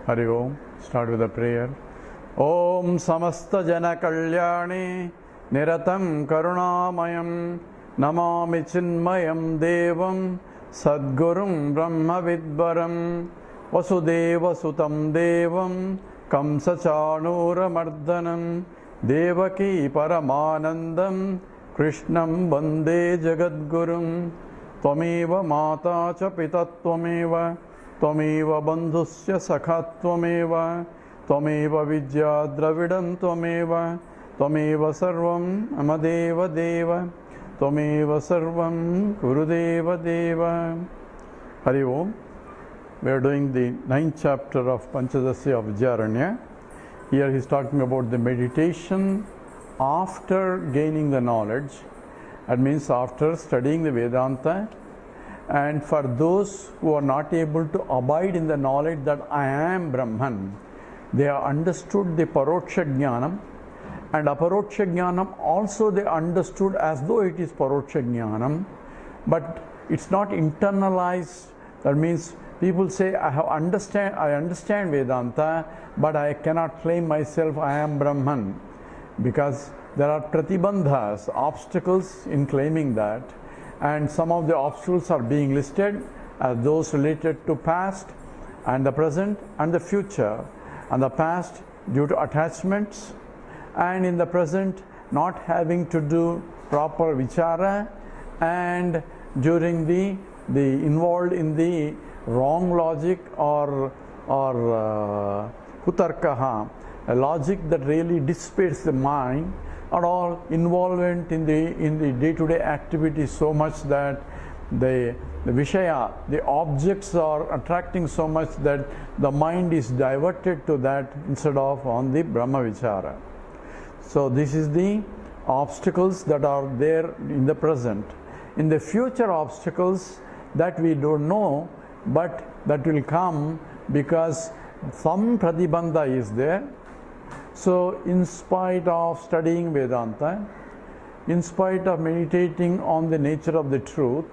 Hari Om. Start with a prayer. Om Samasta Jana Kalyani Niratam Karunamayam Namami Chinmayam Devam Sadgurum Brahma Vidvaram Vasudeva Sutam Devam Kamsa Chanura Mardanam Devaki Paramanandam Krishnam Bande Jagadgurum Tvameva Mata Cha Pita Tvameva Tvameva Bandhusya Sakha Tvameva Tvameva Vidya Dravidam Tvameva Tvameva Sarvam Amadeva Deva Tvameva Sarvam Gurudeva Deva. Hari Om. We are doing the 9th chapter of Panchadashi of Vidyaranya. Here he is talking about the meditation after gaining the knowledge. That means after studying the Vedanta. And for those who are not able to abide in the knowledge that I am Brahman, they have understood the Paroksha Jnanam, and Aparoksha Jnanam also they understood as though it is Paroksha Jnanam, but it's not internalized. That means people say, I understand Vedanta, but I cannot claim myself I am Brahman, because there are pratibandhas, obstacles in claiming that. And some of the obstacles are being listed as those related to past and the present and the future. And the past due to attachments, and in the present not having to do proper vichara, and during the involved in the wrong logic or kutarkaha, a logic that really dissipates the mind, are all involvement in the day-to-day activity so much that the vishaya, the objects are attracting so much that the mind is diverted to that instead of on the Brahma Vichara. So this is the obstacles that are there in the present. In the future, obstacles that we don't know, but that will come because some pratibandha is there. So in spite of studying Vedanta, in spite of meditating on the nature of the truth,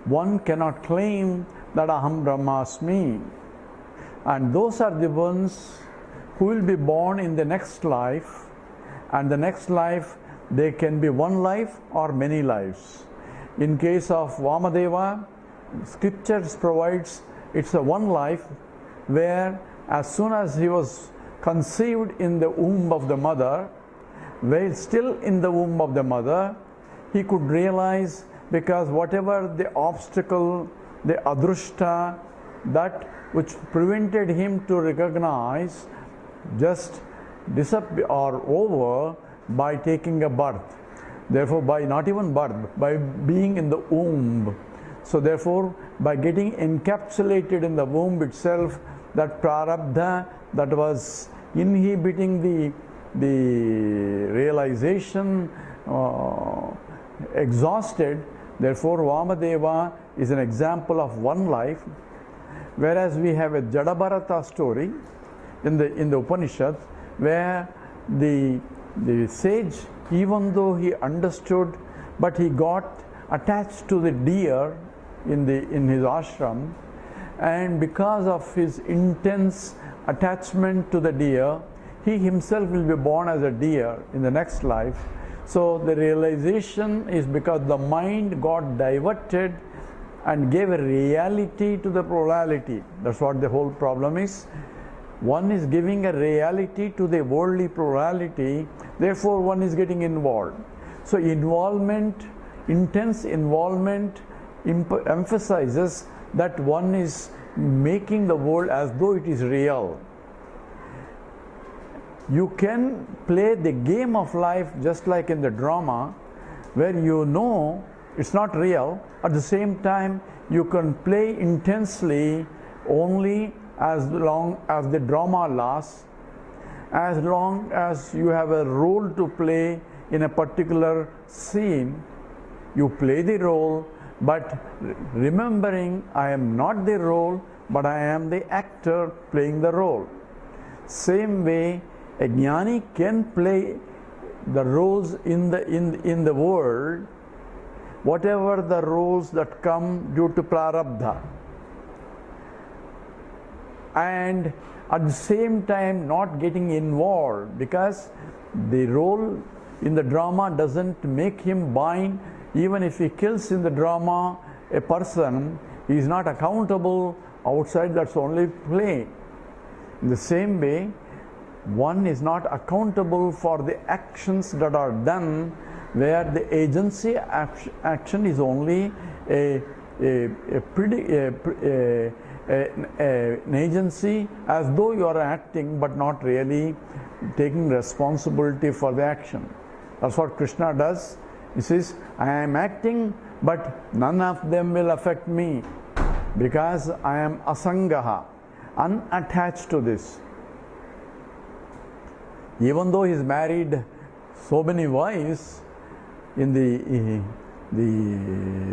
one cannot claim that Aham Brahmasmi. And those are the ones who will be born in the next life, and the next life they can be one life or many lives. In case of Vamadeva, scriptures provides it's a one life, where as soon as he was conceived in the womb of the mother, while still in the womb of the mother, he could realize, because whatever the obstacle, the adrushta, that which prevented him to recognize, just disappear or over by taking a birth. Therefore, by not even birth, by being in the womb. So therefore, by getting encapsulated in the womb itself, that prarabdha that was inhibiting the realization exhausted. Therefore, Vamadeva is an example of one life, whereas we have a Jadabharata story in the Upanishads, where the sage, even though he understood, but he got attached to the deer in his ashram, and because of his intense attachment to the deer, he himself will be born as a deer in the next life. So the realization is because the mind got diverted and gave a reality to the plurality. That's what the whole problem is. One is giving a reality to the worldly plurality, therefore one is getting involved. So involvement, intense involvement emphasizes that one is making the world as though it is real. You can play the game of life just like in the drama, where you know it's not real. At the same time, you can play intensely only as long as the drama lasts, as long as you have a role to play in a particular scene. You play the role, but remembering I am not the role, but I am the actor playing the role. Same way, a jnani can play the roles in the world, whatever the roles that come due to prarabdha. and at the same time not getting involved, because the role in the drama doesn't make him bind. Even if he kills in the drama a person, he is not accountable outside, that's only play. In the same way, one is not accountable for the actions that are done, where the agency action is only an agency, as though you are acting but not really taking responsibility for the action. That's what Krishna does. He says, I am acting, but none of them will affect me, because I am asangaha, unattached to this. Even though he is married so many wives, in the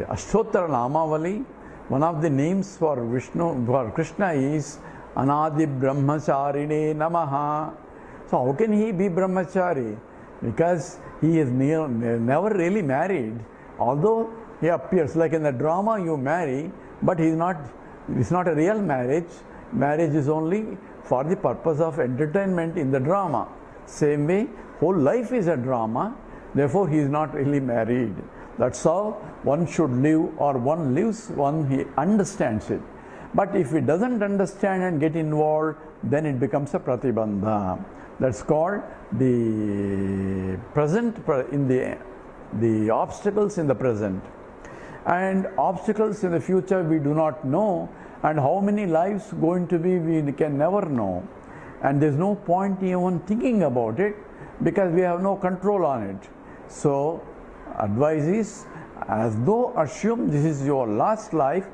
Ashtottara Namavali, one of the names for Krishna is Anadi Brahmacharine Namaha. So how can he be Brahmachari? Because he is never really married. Although he appears, like in the drama you marry, but it's not a real marriage. Marriage is only for the purpose of entertainment in the drama. Same way, whole life is a drama, therefore he is not really married. That's how one should live, or one lives, he understands it. But if he doesn't understand and get involved, then it becomes a pratibandha. That's called the present, in the obstacles in the present. And obstacles in the future we do not know, and how many lives going to be we can never know. And there's no point even thinking about it, because we have no control on it. So advice is, as though assume this is your last life,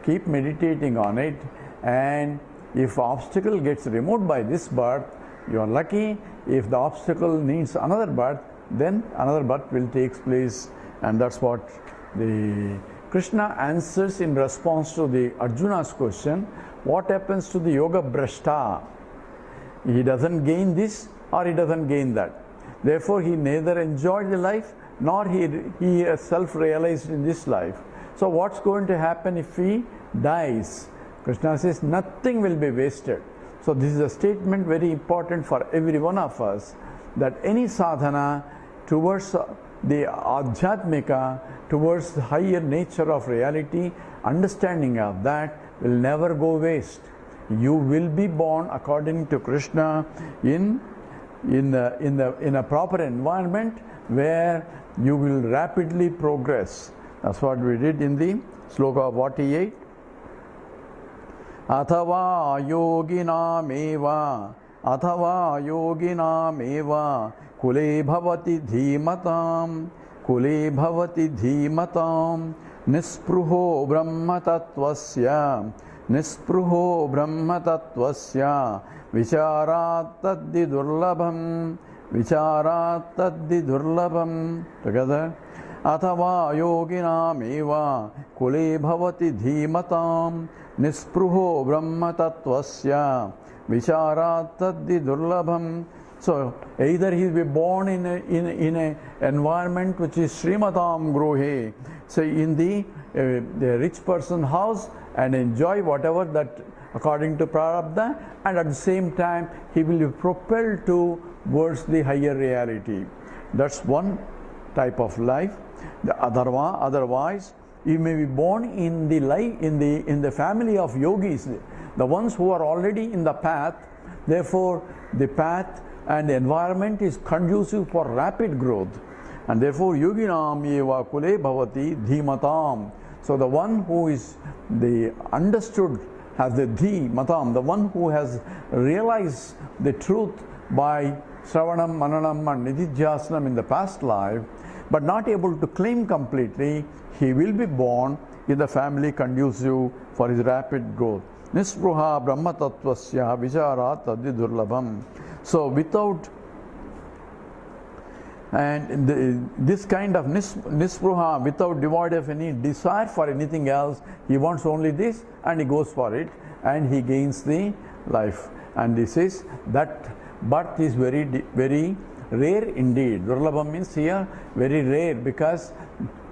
keep meditating on it, and if obstacle gets removed by this birth, you are lucky. If the obstacle needs another birth, then another birth will take place. And that's what the Krishna answers in response to the Arjuna's question, what happens to the yoga brashta? He doesn't gain this or he doesn't gain that. Therefore, he neither enjoyed the life nor he is self-realized in this life. So what's going to happen if he dies? Krishna says nothing will be wasted. So this is a statement very important for every one of us, that any sadhana towards the adhyatmika, towards the higher nature of reality, understanding of that will never go waste. You will be born according to Krishna in a proper environment where you will rapidly progress. That's what we did in the sloka 48. Athava yoginameva kule bhavati dhimatam nispruho brahma tattvasya vicharat taddi durlabham. Together. Athava yoginameva kule bhavati dhimatam nispruho brahma tattvasya vicharat taddi durlabham. So either he will be born in a environment which is Srimatam Grohe, so in the rich person's house, and enjoy whatever that according to Prarabdha, and at the same time he will be propelled towards the higher reality. That's one type of life. Otherwise, you may be born in the family of yogis, the ones who are already in the path. Therefore, the path and the environment is conducive for rapid growth, and therefore yoginam eva kule bhavati dhimatam. So the one who is the understood has the dhimatam, the one who has realized the truth by Shravanam, Mananam and Nididhyasanam in the past life, but not able to claim completely, he will be born in the family conducive for his rapid growth. Nispruha brahma tattvasya vicharat taddi durlabham. So without, and this kind of nispruha, without devoid of any desire for anything else, he wants only this and he goes for it and he gains the life. And this is, that birth is very, very rare indeed. Durlabham means here very rare, because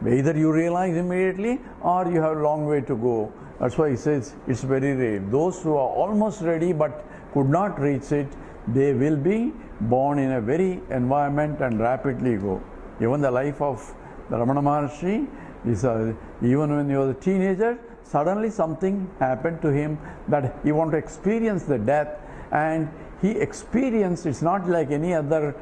either you realize immediately or you have a long way to go. That's why he says it's very rare. Those who are almost ready but could not reach it, they will be born in a very environment and rapidly go. Even the life of the Ramana Maharshi is even when he was a teenager, suddenly something happened to him that he wanted to experience the death, and he experienced, it's not like any other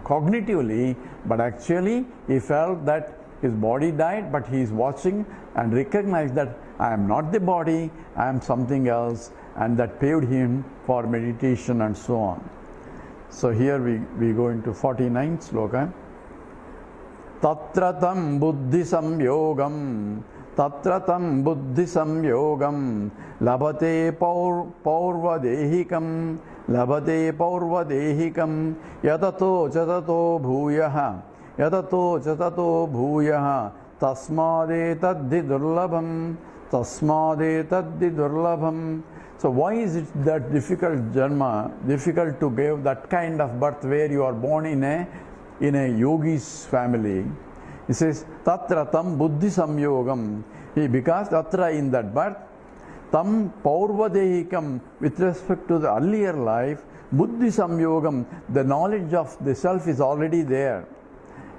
cognitively, but actually he felt that his body died, but he is watching and recognized that I am not the body, I am something else, and that paved him for meditation and so on. So here we go into 49th sloka. Tatratam buddhi samyogam Tatratam buddhi samyogam labhate paurvadehikam labhate paurvadehikam yatato chatato bhuyaha yatato chatato bhuyaha tasmade taddi durlabham tasmade taddi durlabham. So why is it that difficult to give that kind of birth where you are born in a yogi's family? He says, Tatra tam buddhi samyogam. Because Tatra in that birth, tam paurvadehikam, with respect to the earlier life, buddhi samyogam, the knowledge of the self is already there.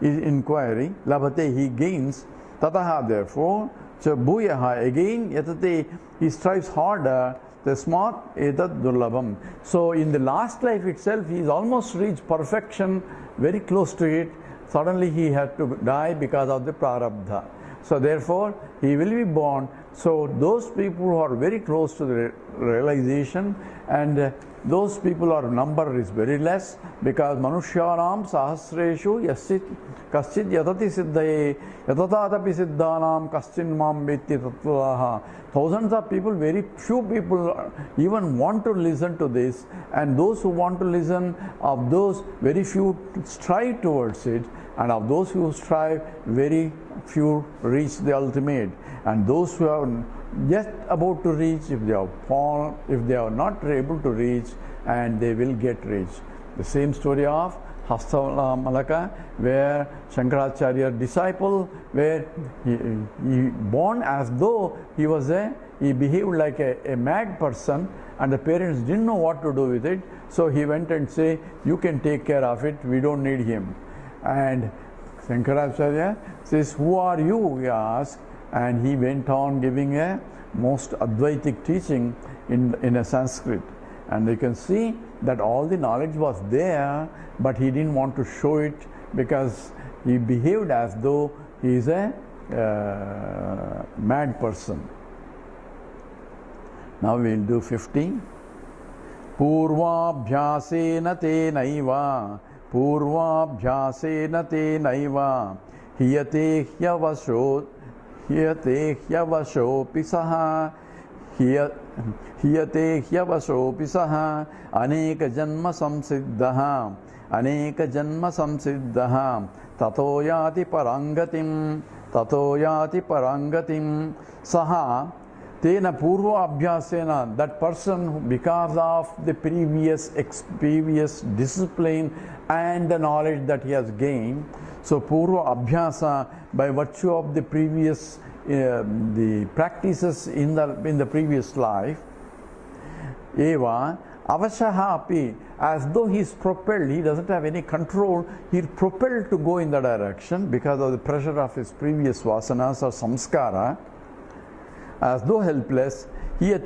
In inquiry, labhate, he gains, tataha, therefore, so bhuyaha, again, yatate, he strives harder, tasmat etat durlabham. So in the last life itself, he is almost reached perfection, very close to it. Suddenly he had to die because of the prarabdha. So therefore, he will be born. So those people who are very close to the realization, and those people, our number is very less, because manushyanam sahasreshu yasit kaschid yatati siddhaye yatatatapi siddhanam kaschin mam vetti tattvaha. Thousands of people, very few people even want to listen to this, and those who want to listen, of those very few strive towards it, and of those who strive, very few reach the ultimate. And those who are just about to reach, if they have fallen, if they are not able to reach, and they will get reached. The same story of Hasta Malaka, where Shankaracharya disciple, where he born as though he behaved like a mad person, and the parents didn't know what to do with it. So he went and said, you can take care of it, we don't need him. And Shankaracharya says, who are you? He asked, and he went on giving a most Advaitic teaching in a Sanskrit. And you can see that all the knowledge was there, but he didn't want to show it because he behaved as though he is a mad person. Now we will do 15. Purvabhyasena te naiva Purvabhyasena te naiva Hiyate hyavasho pisaha Hiyate hyavasho pisaha Aneka janma samsiddhaha Tato yati parangatim Saha Tena purva abhyasena, that person, because of the previous discipline and the knowledge that he has gained, so purva abhyasa, by virtue of the previous the practices in the previous life, eva avashaha api, as though he is propelled, he doesn't have any control, he is propelled to go in the direction because of the pressure of his previous vasanas or samskara. As though helpless, he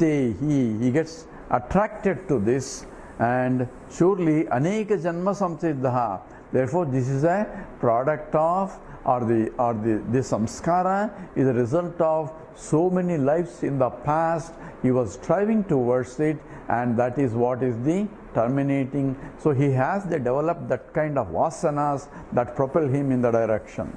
gets attracted to this, and surely aneka janma samsiddhaha. Therefore, this is a product of, or the samskara is a result of so many lives in the past. He was striving towards it, and that is what is the terminating. So he has developed that kind of vasanas that propel him in the direction.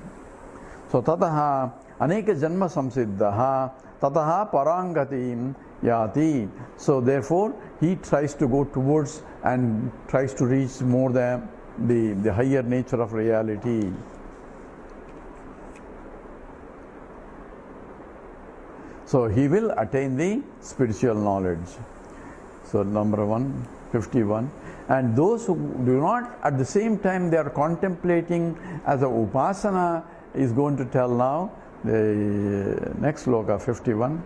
So tataha aneka janma samsiddhaha tataha parangatim yati. So therefore he tries to go towards and tries to reach more the higher nature of reality. So he will attain the spiritual knowledge. So number 51. And those who do not, at the same time they are contemplating as a upasana, is going to tell now, The next sloka, 51.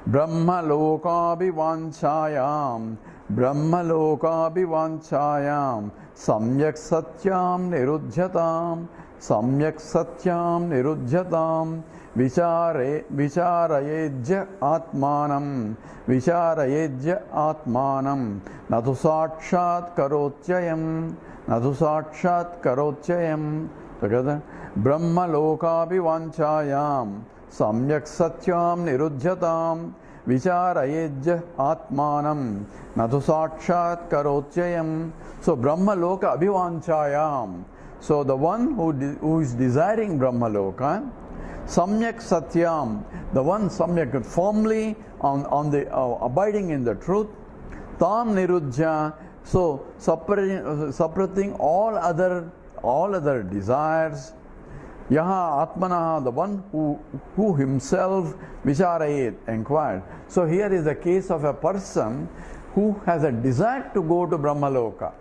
Brahma loka bhivanchayam, Brahma loka bhivanchayam, samyak satyam nirujyatam, samyak satyam nirujyatam, vicharayejya atmanam, vicharayejya atmanam, natu sakshat karotyayam, natu sakshat karotyayam. Together. Brahma loka bhivanchayam, samyak satyam nirujyatam, vicharayejya atmanam, natu sakshat karotyayam. So Brahma loka abhivanchayam. So the one who is desiring Brahma loka, samyak satyam, the one samyak, firmly on the abiding in the truth, tam nirujya, so separating all other desires. Yaha Atmana, the one who himself vicharayet, inquired. So here is the case of a person who has a desire to go to Brahmaloka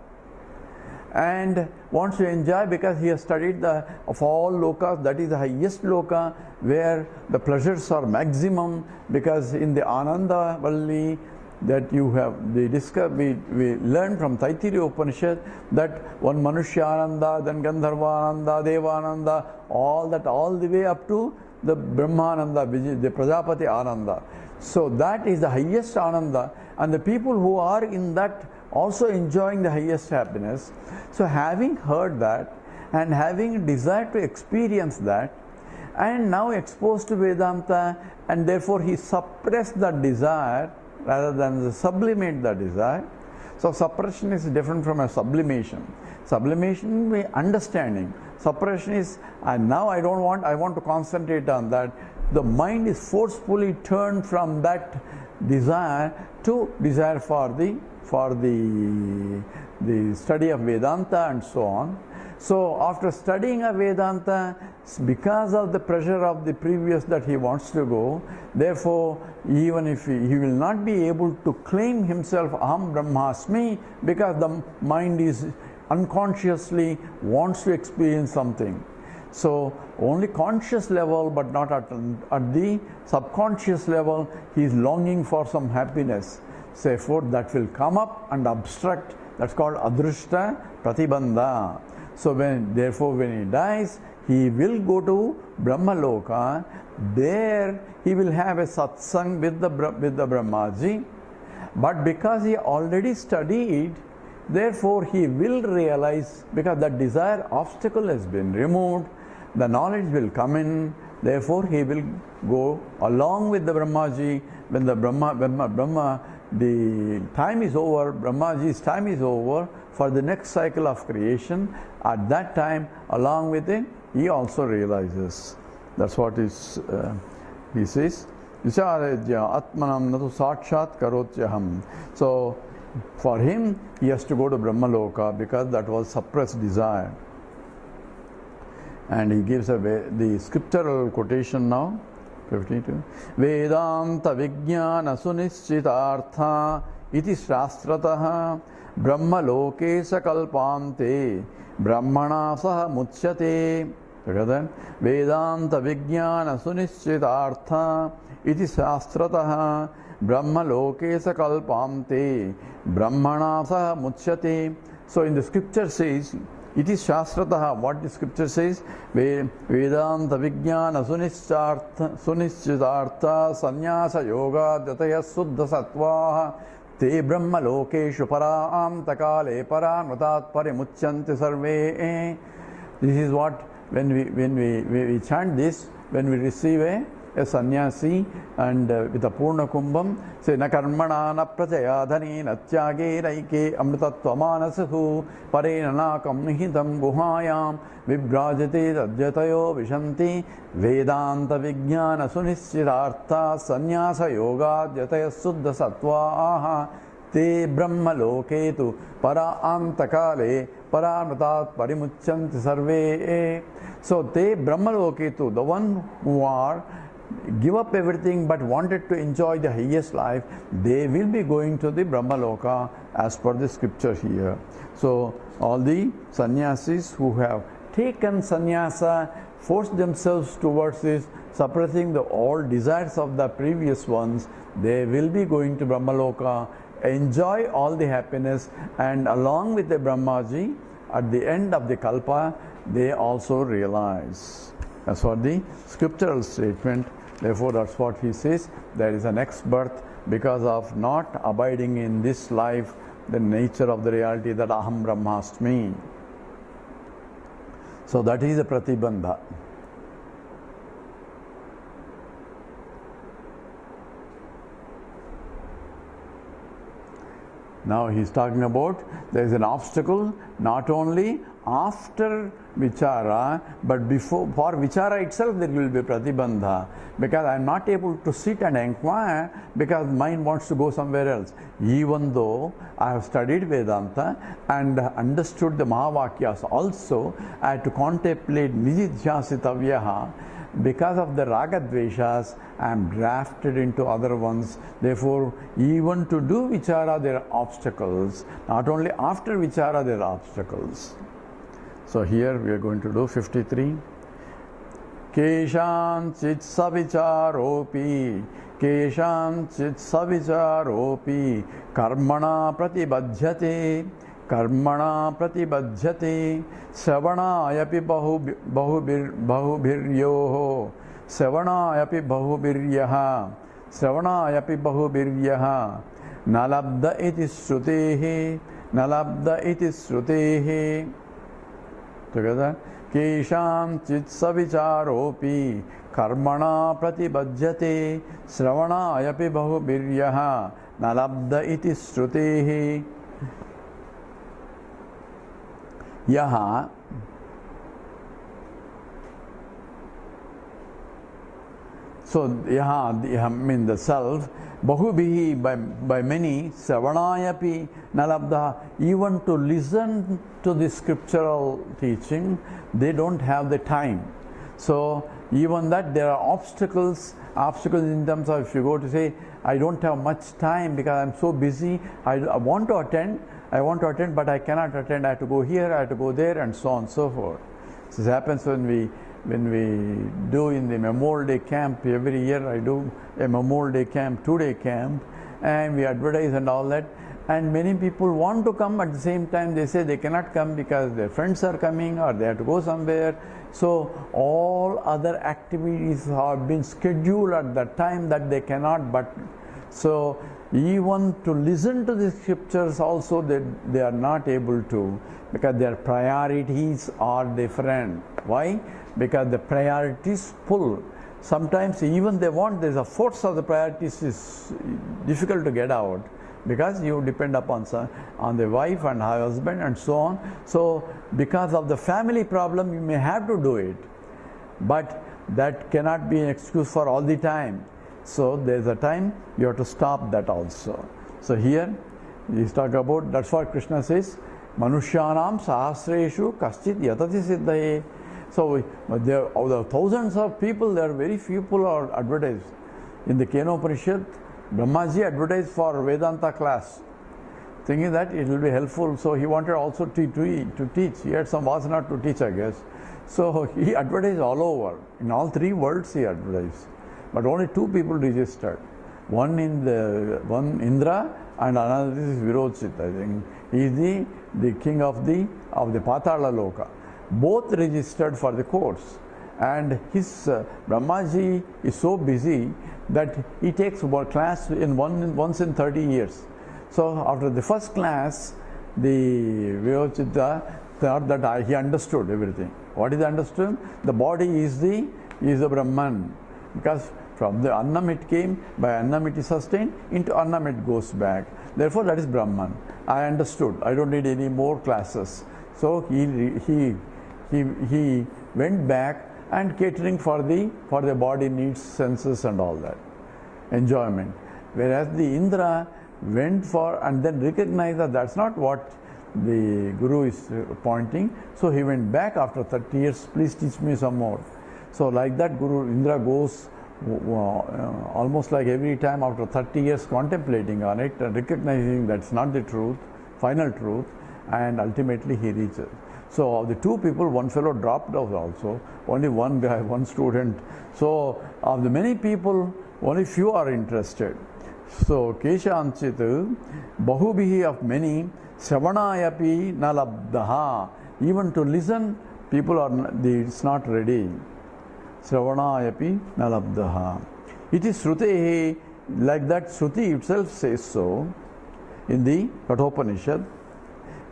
and wants to enjoy because he has studied of all lokas, that is the highest loka where the pleasures are maximum, because in the Ananda Valli that you have, we learned from Taittiriya Upanishad that one Manushyananda, then Gandharvananda, Devananda, all the way up to the Brahmananda, the Prajapati Ananda. So that is the highest Ananda, and the people who are in that also enjoying the highest happiness. So having heard that and having desire to experience that, and now exposed to Vedanta, and therefore he suppressed the desire rather than sublimate the desire. So suppression is different from a sublimation. Sublimation means understanding. Suppression is, now I want to concentrate on that. The mind is forcefully turned from that desire to desire for the study of Vedanta and so on. So after studying a Vedanta, because of the pressure of the previous that he wants to go, therefore even if he will not be able to claim himself Aham Brahmasmi, because the mind is unconsciously wants to experience something. So only conscious level, but not at the subconscious level, he is longing for some happiness. Therefore that will come up and obstruct. That's called Adrushta Pratibandha. So when he dies, he will go to Brahmaloka. There he will have a satsang with the Brahmaji. But because he already studied, therefore he will realize, because that desire obstacle has been removed, the knowledge will come in. Therefore he will go along with the Brahmaji. When the the time is over, Brahmaji's time is over for the next cycle of creation. At that time, along with it, he also realizes. That's what is, he says. Vicharadya atmanam natu sakshat karotyaham. So, for him, he has to go to Brahmaloka because that was suppressed desire. And he gives the scriptural quotation now. 52. Vedanta vijnana sunischitartha iti shastrataha brahmaloke sakalpante brahmana saha muchyate. Together. Vedanta vijnana sunischitartha iti shastrataha brahmaloke sakalpante brahmana saha muchyate. So in the scripture says, it is Shastrataha, what the scripture says, Vedanta Vijnana Sunischitartha Sannyasa Yoga Dhyataya Suddha Sattvaha Te Brahma Lokeshu Paraam Takale Paranvatat Parimuchanti Sarve. This is what, when we chant this, when we receive a sannyasi and with a purna kumbham, say na karmana na prachayadhani na tyage raike amritattva manasahu parena nakam nihitam guhayam vibrajate tadjatayo vishanti vedanta vijnana sunischitartha sannyasa yoga dhyataya suddha sattva te brahma loketu para antakale paramratat parimuchanti sarve. So te brahma loketu, the one who are give up everything but wanted to enjoy the highest life, they will be going to the Brahmaloka as per the scripture here. So all the sannyasis who have taken sannyasa, forced themselves towards this, suppressing the all desires of the previous ones, they will be going to Brahmaloka, enjoy all the happiness, and along with the Brahmaji, at the end of the Kalpa, they also realize. That's what the scriptural statement. Therefore, that's what he says. There is a next birth because of not abiding in this life, the nature of the reality that Aham Brahmasmi. So that is the Pratibandha. Now he is talking about there is an obstacle not only after Vichara, but before, for Vichara itself there will be Pratibandha, because I am not able to sit and inquire because mind wants to go somewhere else. Even though I have studied Vedanta and understood the Mahavakyas also, I had to contemplate Nijidhyasitavyaha. Because of the Ragadveshas, I am drafted into other ones. Therefore, even to do Vichara, there are obstacles. Not only after Vichara, there are obstacles. So here we are going to do 53. Keshanchit savicharopi, Keshanchit savicharopi, Karmana pratibadhyate, Karmana pratibadhyate, Savanayapi bahubiryoho, Savanayapi bahubiryaha, Savanayapi bahubiryaha, Nalabda iti srutehe, Nalabda iti srutehe. Together, Kesham chit savicharopi, Karmana pratibadhyate, Sravanayapi bahubiryaha, Nalabda iti srutehe. Yaha, so yaha means the self, bahubihi by many, savanayapi nalabdha, even to listen to the scriptural teaching, they don't have the time. So even that there are obstacles in terms of, if you go to say, I don't have much time because I'm so busy, I want to attend, but I cannot attend. I have to go here, I have to go there, and so on and so forth. This happens when we do in the Memorial Day camp. Every year I do a Memorial Day camp, 2-day camp, and we advertise and all that. And many people want to come, at the same time they say they cannot come because their friends are coming or they have to go somewhere. So all other activities have been scheduled at that time that they cannot. But so even to listen to the scriptures also they are not able to, because their priorities are different. Why? Because the priorities pull. Sometimes even they want, there's a force of the priorities is difficult to get out, because you depend upon on the wife and her husband and so on. So because of the family problem you may have to do it, but that cannot be an excuse for all the time. So there's a time you have to stop that also. So here he's talking about, that's what Krishna says, Manushyanam sahasreshu kaschit yatati siddhaye. So there are thousands of people, there are very few people are advertised. In the Kenopanishad, Brahmaji advertised for Vedanta class, thinking that it will be helpful. So he wanted also to teach. He had some vasana to teach, I guess. So he advertised all over. In all 3 worlds he advertised. But only 2 people registered. One Indra and another is Virochit, I think. He is the king of the Patala Loka. Both registered for the course. And his Brahmaji is so busy that he takes one class once in 30 years. So after the first class, the Virochita thought that he understood everything. What is understood? The body is the Brahman. Because from the Annam it came, by Annam it is sustained, into Annam it goes back. Therefore that is Brahman. I understood. I don't need any more classes. So he went back and catering for the body needs, senses and all that, enjoyment. Whereas the Indra went for and then recognized that that's not what the Guru is pointing. So he went back after 30 years, please teach me some more. So like that Indra goes almost like every time after 30 years contemplating on it and recognizing that's not the truth, final truth, and ultimately he reaches. So of the two people, one fellow dropped out also. Only one guy, one student. So of the many people, only few are interested. So Keshanchit Bahubihi of many Shravanayapi Nalabdaha. Even to listen, people are it's not ready. Shravanayapi Nalabdaha. It is Shrutehi, like that Shruti itself says so in the Kathopanishad.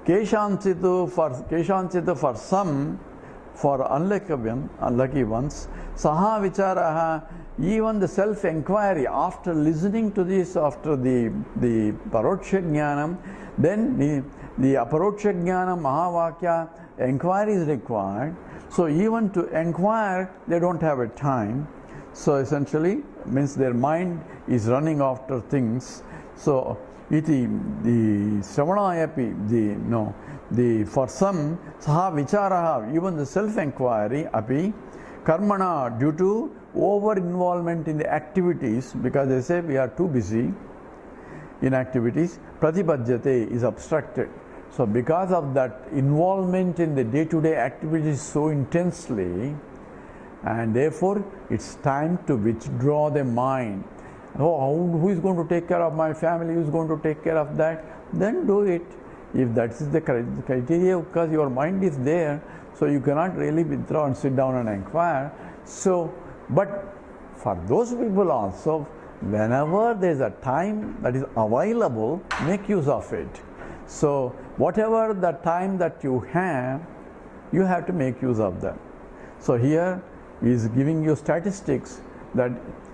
Keshanchit for some, for unlucky ones, Saha Vicharaha, even the self-enquiry, after listening to this, after the Paroksha Jnanam, then the Aparoksha Jnanam Mahavakya, enquiry is required. So even to enquire, they don't have a time. So essentially, means their mind is running after things. So iti the Shravanayapi, the for some saha vicharaha, even the self-enquiry api karmana, due to over involvement in the activities, because they say we are too busy in activities, pratipajyate is obstructed. So because of that involvement in the day-to-day activities so intensely, and therefore it's time to withdraw the mind. Oh, who is going to take care of my family? Who is going to take care of that? Then do it. If that is the criteria, because your mind is there, so you cannot really withdraw and sit down and inquire. So, but for those people also, whenever there is a time that is available, make use of it. So, whatever the time that you have to make use of them. So here he is giving you statistics that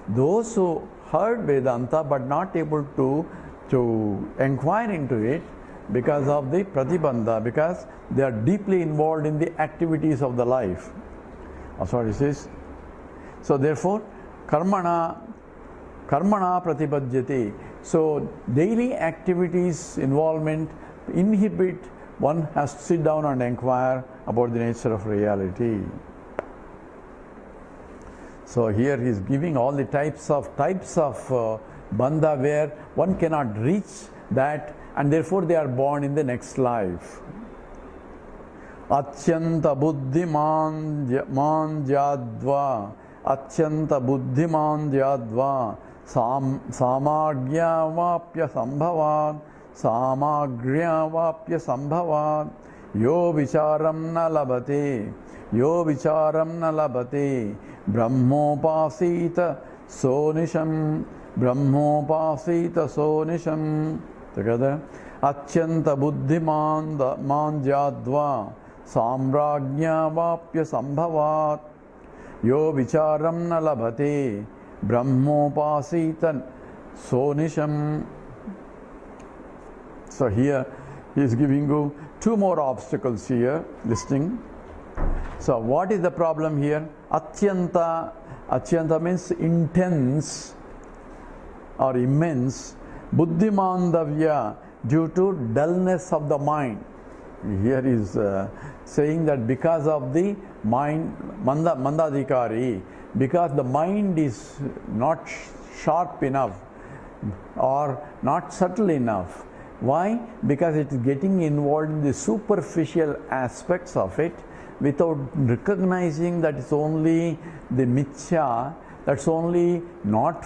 those who heard Vedanta but not able to inquire into it because of the pratibandha, because they are deeply involved in the activities of the life. That's what it says. So therefore, karmana pratipajyate. So daily activities involvement inhibit, one has to sit down and inquire about the nature of reality. So here he is giving all the types of bandha where one cannot reach that, and therefore they are born in the next life. Achyanta buddhiman jadva, achyanta buddhiman jadva, samagya vapya sambhavad, samagya vapya sambhavad, yo vicharam na labate, yo vicharam na labate, brahmopasita sonisham, brahmopasita sonisham. Together, achyanta buddhiman jadva, samragya vapya sambhavat, yo vicharam na labate, brahmopasita sonisham. So here he is giving you two more obstacles here, listing. So what is the problem here? Atyanta means intense or immense. Buddhimandavya, due to dullness of the mind. Here is saying that because of the mind, mandadikari, because the mind is not sharp enough or not subtle enough. Why? Because it is getting involved in the superficial aspects of it without recognizing that it's only the mithya, that's only not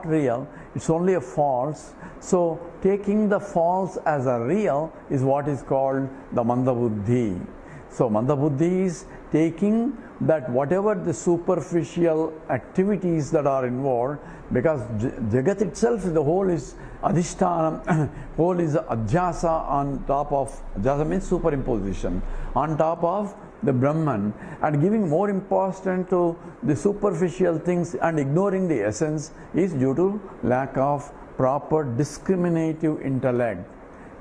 real, it's only a false. So taking the false as a real is what is called the mandabuddhi. So mandabuddhi is taking that whatever the superficial activities that are involved, because Jagat itself, the whole is adhishtanam, whole is adhyasa on top of, adhyasa means superimposition, on top of the Brahman, and giving more importance to the superficial things and ignoring the essence is due to lack of proper discriminative intellect.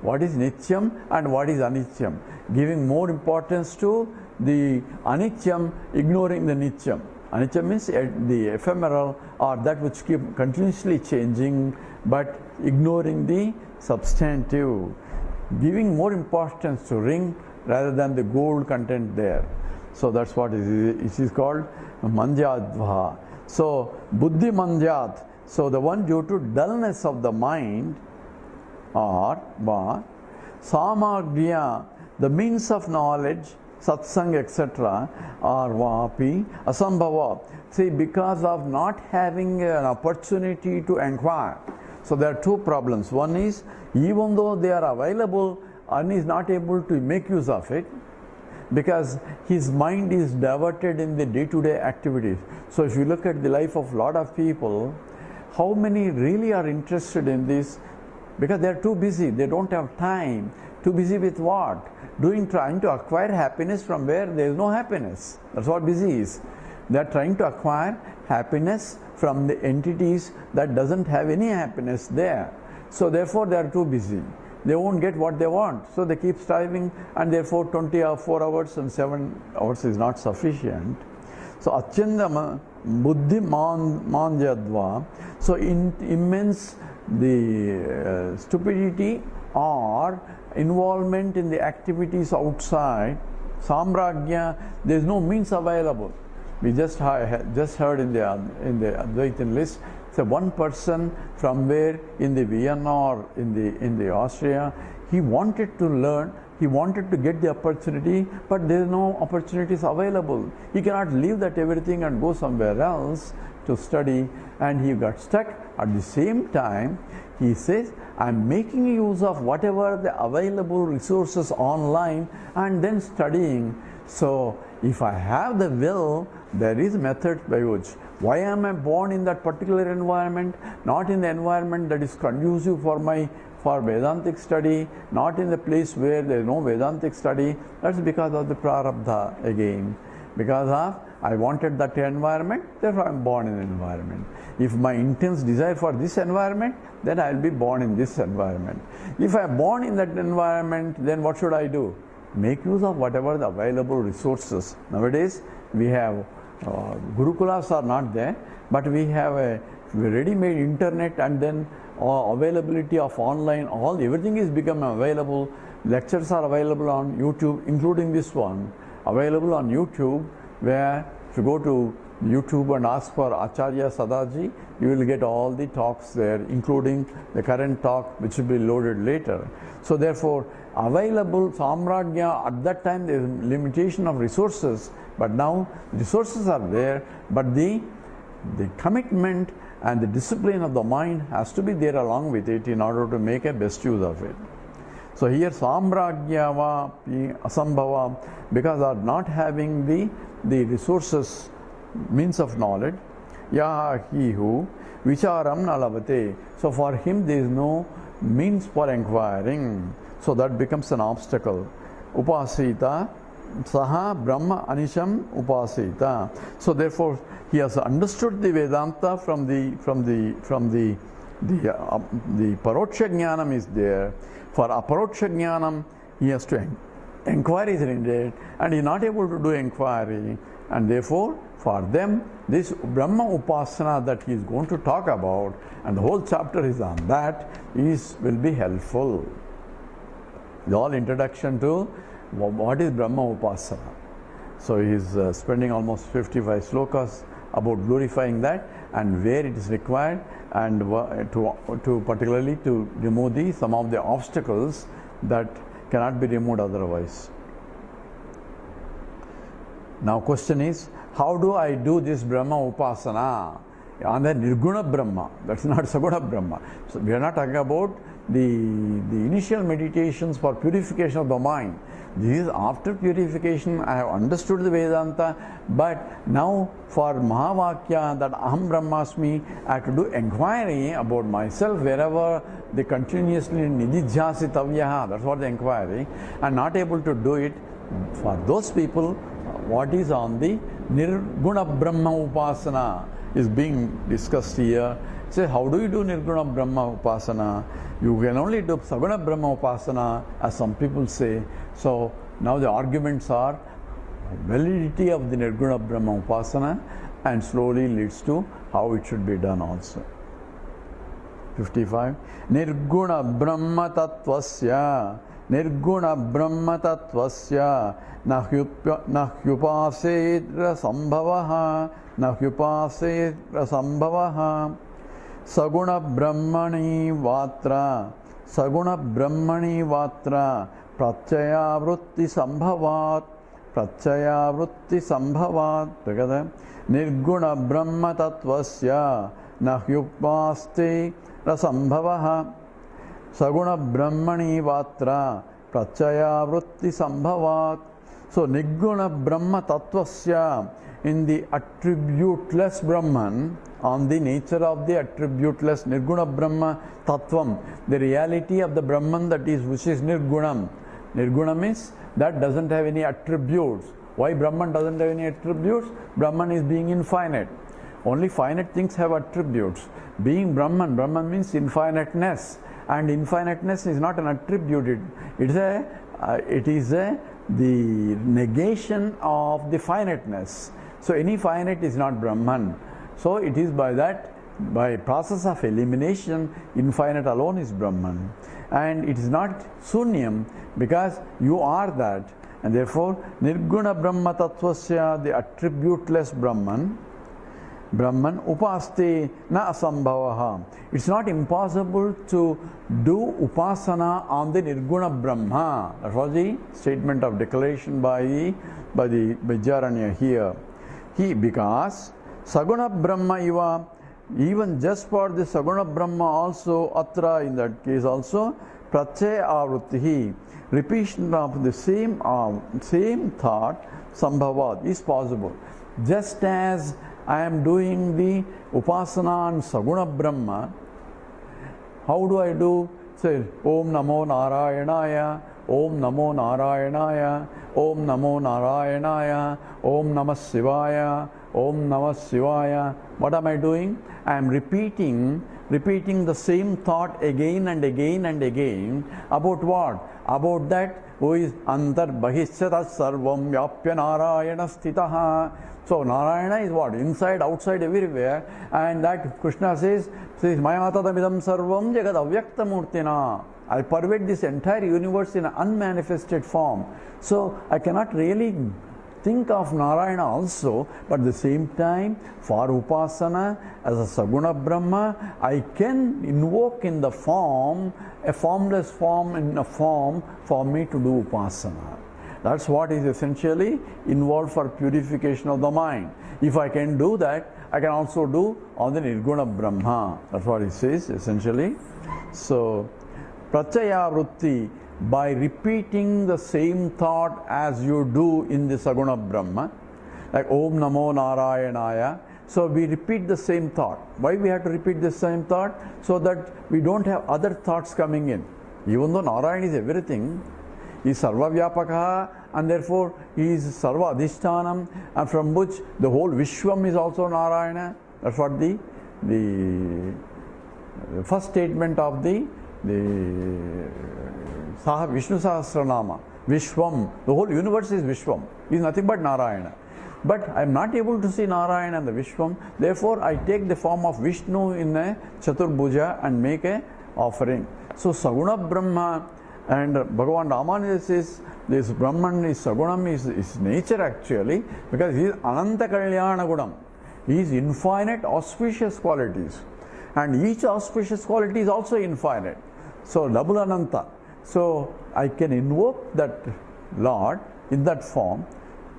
What is nityam and what is anityam? Giving more importance to the anityam, ignoring the nityam. Anityam means the ephemeral or that which keep continuously changing, but ignoring the substantive. Giving more importance to ring rather than the gold content there. So that's what it is called manjadva. So buddhi manjat, so the one due to dullness of the mind, or samagya, the means of knowledge, satsang, etc., are vapi asambhava. See, because of not having an opportunity to inquire. So there are two problems. One is, even though they are available, one is not able to make use of it because his mind is diverted in the day-to-day activities. So if you look at the life of a lot of people, how many really are interested in this? Because they are too busy, they don't have time. Too busy with what? Trying to acquire happiness from where there is no happiness. That's what busy is. They are trying to acquire happiness from the entities that doesn't have any happiness there. So therefore they are too busy. They won't get what they want. So they keep striving, and therefore 24 hours and 7 hours is not sufficient. So Achyanda Buddhi Manjadva. So immense the stupidity or involvement in the activities outside, Samragya, there is no means available. We just heard in the Advaitin list, so one person from where in the Vienna or in the Austria, he wanted to learn, he wanted to get the opportunity, but there is no opportunities available. He cannot leave that everything and go somewhere else to study, and he got stuck. At the same time, he says, I'm making use of whatever the available resources online and then studying. So if I have the will, there is methods by which. Why am I born in that particular environment? Not in the environment that is conducive for Vedantic study, not in the place where there is no Vedantic study. That's because of the prarabdha again. Because of I wanted that environment, therefore I am born in an environment. If my intense desire for this environment, then I will be born in this environment. If I am born in that environment, then what should I do? Make use of whatever the available resources. Nowadays, we have Gurukulas are not there, but we have a ready-made internet, and then availability of online, everything is become available. Lectures are available on YouTube, including this one, available on YouTube, where if you go to YouTube and ask for Acharya Sadaji, you will get all the talks there, including the current talk, which will be loaded later. So therefore, available Samragya, at that time there is limitation of resources, but now resources are there, but the commitment and the discipline of the mind has to be there along with it in order to make a best use of it. So here Samragyava Asambhava, because of not having the resources, means of knowledge, Yaha he who Vicharam Nalavate. So for him there is no means for inquiring. So that becomes an obstacle. Upasita Saha Brahma Anisham Upasita. So therefore he has understood the Vedanta from the Paroksha Jnanam is there. For Aparoksha Jnanam, he has to inquiry is needed, and he is not able to do inquiry, and therefore for them this Brahma Upasana that he is going to talk about, and the whole chapter is on that, will be helpful. The whole introduction to what is Brahma Upasana. So he is spending almost 55 slokas about glorifying that and where it is required, and to particularly to remove some of the obstacles that cannot be removed otherwise. Now question is, how do I do this Brahma Upasana on the Nirguna Brahma? That's not Saguna Brahma. So we are not talking about the initial meditations for purification of the mind. This is after purification. I have understood the Vedanta, but now for Mahavakya, that Aham Brahmasmi, I have to do inquiry about myself wherever they continuously Nididhyasitavyaha, that's what the inquiry, and not able to do it. For those people, what is on the Nirguna Brahma Upasana is being discussed here. Say, how do you do Nirguna Brahma Upasana? You can only do Saguna Brahma Upasana, as some people say. So now the arguments are validity of the Nirguna Brahma Upasana, and slowly leads to how it should be done also. 55. Nirguna Brahma Tattvasya nahyupaset rasambhavaha Saguna Brahmani Vatra pratyaya vritti sambhavat. Pratyaya vritti sambhavat. Together. Nirguna brahma tattvasya nahyupasti rasambhavaha. Saguna brahmani vatra pratyaya vritti sambhavat. So nirguna brahma tattvasya, in the attributeless Brahman, on the nature of the attributeless Nirguna Brahma Tattvam, the reality of the Brahman which is Nirgunam. Nirguna means that doesn't have any attributes. Why Brahman doesn't have any attributes? Brahman is being infinite. Only finite things have attributes. Being Brahman, Brahman means infiniteness, and infiniteness is not an attribute. It is the negation of the finiteness. So any finite is not Brahman. So it is by process of elimination, infinite alone is Brahman. And it is not Sunyam, because you are that. And therefore, Nirguna Brahma Tattvasya, the attributeless Brahman, upaste na asambhavaha. It's not impossible to do upasana on the Nirguna Brahma. That was the statement of declaration by the Vidyaranya here. Because Saguna Brahma iva, even just for the Saguna Brahma also, atra, in that case also, pratyaya avrittihi, repetition of the same thought, sambhavat, is possible. Just as I am doing the upasana on Saguna Brahma, how do I do? Say, Om Namo Narayanaya, Om Namo Narayanaya, Om Namo Narayanaya, Om Namah Shivaya, Om Namah Shivaya. What am I doing? I am repeating the same thought again and again and again. About what? About that who is Antar Bahishyatat Sarvam Vyapya Narayana Sthitaha. So Narayana is what? Inside, outside, everywhere. And that Krishna says, Mayatadamidam Sarvam Jagad Avyakta Murtina. I pervade this entire universe in an unmanifested form. So I cannot really think of Narayana also, but at the same time, for Upasana, as a Saguna Brahma, I can invoke in the form, a formless form, in a form for me to do Upasana. That's what is essentially involved for purification of the mind. If I can do that, I can also do on the Nirguna Brahma. That's what it says essentially. So, Pratyaya Vritti, by repeating the same thought as you do in the Saguna Brahma, like Om Namo Narayanaya. So we repeat the same thought. Why we have to repeat the same thought? So that we don't have other thoughts coming in. Even though Narayana is everything, he is Sarva Vyapaka, and therefore he is Sarva Adhishtanam, and from which the whole Vishwam is also Narayana. That's what the first statement of the Vishnu Sahasranama. Vishwam, the whole universe is Vishwam. He is nothing but Narayana. But I am not able to see Narayana and the Vishwam. Therefore, I take the form of Vishnu in a Chaturbhuja and make a offering. So Saguna Brahma, and Bhagavan Ramanuja says this Brahman is Sagunam, is nature actually, because he is Ananta Kalyana Gunam. He is infinite auspicious qualities. And each auspicious quality is also infinite. So double Ananta. So I can invoke that Lord in that form,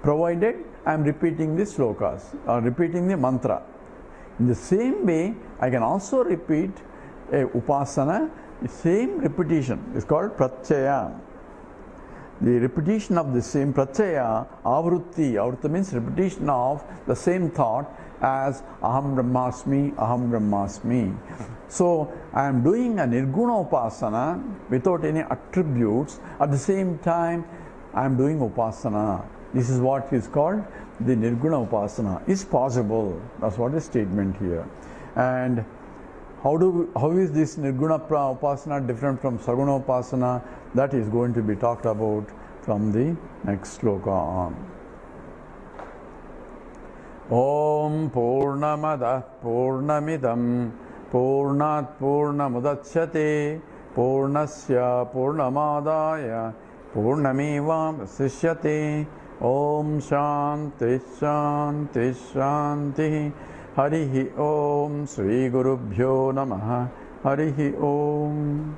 provided I am repeating the slokas or repeating the mantra. In the same way, I can also repeat a upasana. The same repetition is called pratyaya. The repetition of the same pratyaya, avrutti. Avrutti means repetition of the same thought as aham brahmasmi, aham brahmasmi. So I am doing a nirguna upasana without any attributes. At the same time, I am doing upasana. This is what is called the nirguna upasana. Is possible. That's what is statement here. And how is this nirguna upasana different from saguna upasana? That is going to be talked about from the next sloka on. Om Purnamada Purnamidam Purnat Purnamudachyate Purnasya Purnamadaya Purnamivam Sishyate. Om Shanti Shanti Shanti. Harihi Om Sri Gurubhyo Namaha. Harihi Om.